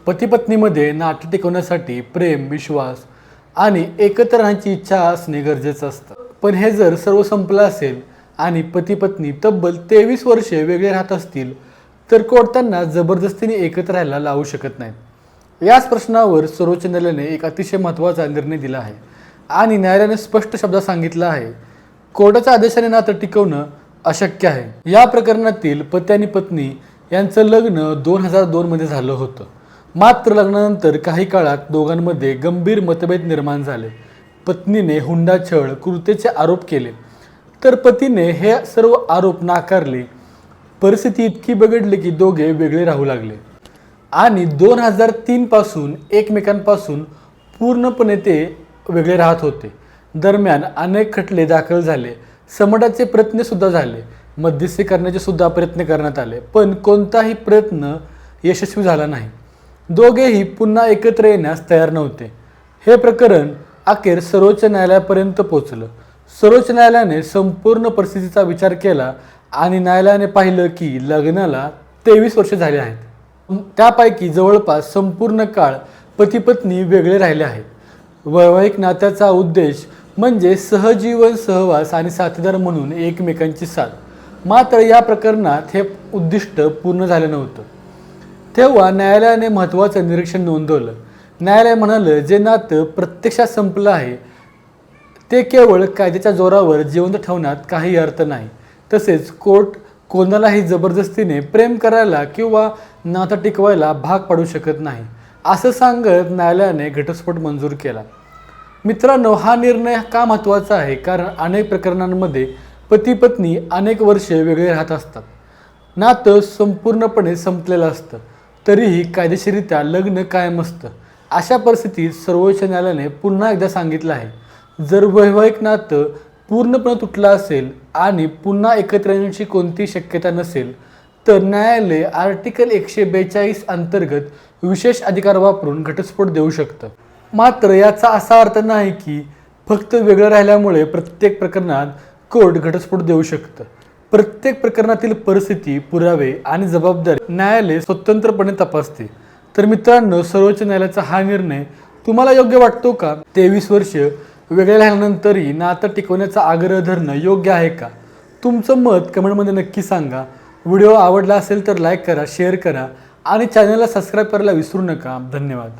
पती पत्नीमध्ये नातं टिकवण्यासाठी प्रेम, विश्वास आणि एकत्र राहण्याची इच्छा असणे गरजेचं असतं. पण हे जर सर्व संपलं असेल आणि पती पत्नी तब्बल 23 वर्षे वेगळे राहत असतील तर कोर्ट त्यांना जबरदस्तीने एकत्र राहायला लावू शकत नाही. याच प्रश्नावर सर्वोच्च न्यायालयाने एक अतिशय महत्त्वाचा निर्णय दिला आहे आणि न्यायालयाने स्पष्ट शब्दात सांगितलं आहे, कोर्टाच्या आदेशाने नातं टिकवणं अशक्य आहे. या प्रकरणातील पती आणि पत्नी यांचं लग्न 2002 मध्ये झालं होतं. मात्र लग्नानंतर काही काळात दोघांमध्ये गंभीर मतभेद निर्माण झाले. पत्नीने हुंडा, छळ, क्रूरतेचे आरोप केले तर पतीने हे सर्व आरोप नाकारले. परिस्थिती इतकी बिघडली की दोघे वेगळे राहू लागले आणि 2003 पासून एकमेकांपासून पूर्णपणे ते वेगळे राहत होते. दरम्यान अनेक खटले दाखल झाले, समडाचे प्रयत्न सुद्धा झाले, मध्यस्थी करण्याचे सुद्धा प्रयत्न करण्यात आले, पण कोणताही प्रयत्न यशस्वी झाला नाही. दोघेही पुन्हा एकत्र येण्यास तयार नव्हते. हे प्रकरण अखेर सर्वोच्च न्यायालयापर्यंत पोहोचलं. सर्वोच्च न्यायालयाने संपूर्ण परिस्थितीचा विचार केला आणि न्यायालयाने पाहिलं की लग्नाला 23 वर्षे झाले आहेत. त्यापैकी जवळपास संपूर्ण काळ पती पत्नी वेगळे राहिले आहेत. वैवाहिक नात्याचा उद्देश म्हणजे सहजीवन, सहवास आणि साथीदार म्हणून एकमेकांची साथ. मात्र या प्रकरणात हे उद्दिष्ट पूर्ण झालं नव्हतं. तेव्हा न्यायालयाने महत्त्वाचं निरीक्षण नोंदवलं. न्यायालय म्हणालं, जे नातं प्रत्यक्षात संपलं आहे ते केवळ कायद्याच्या जोरावर जिवंत ठेवण्यात काही अर्थ नाही. तसेच कोर्ट कोणालाही जबरदस्तीने प्रेम करायला किंवा नातं टिकवायला भाग पाडू शकत नाही, असं सांगत न्यायालयाने घटस्फोट मंजूर केला. मित्रांनो, हा निर्णय का महत्त्वाचा आहे? कारण अनेक प्रकरणांमध्ये पती पत्नी अनेक वर्षे वेगळे राहत असतात. नातं संपूर्णपणे संपलेलं असतं तरीही कायदेशीररित्या लग्न कायम असतं. अशा परिस्थितीत सर्वोच्च न्यायालयाने पुन्हा एकदा सांगितलं आहे, जर वैवाहिक नातं पूर्णपणे तुटलं असेल आणि पुन्हा एकत्र येण्याची कोणतीही शक्यता नसेल तर न्यायालय आर्टिकल 142 अंतर्गत विशेष अधिकार वापरून घटस्फोट देऊ शकतं. मात्र याचा असा अर्थ नाही की फक्त वेगळं राहिल्यामुळे प्रत्येक प्रकरणात कोर्ट घटस्फोट देऊ शकतं. प्रत्येक प्रकरणातील परिस्थिती, पुरावे आणि जबाबदारी न्यायालय स्वतंत्रपणे तपासते. तर मित्रांनो, सर्वोच्च न्यायालयाचा हा निर्णय तुम्हाला योग्य वाटतो का? 23 वर्ष वेगळे राहिल्यानंतरही नातं टिकवण्याचा आग्रह धरणं योग्य आहे का? तुमचं मत कमेंटमध्ये नक्की सांगा. व्हिडिओ आवडला असेल तर लाईक करा, शेअर करा आणि चॅनलला सबस्क्राईब करायला विसरू नका. धन्यवाद.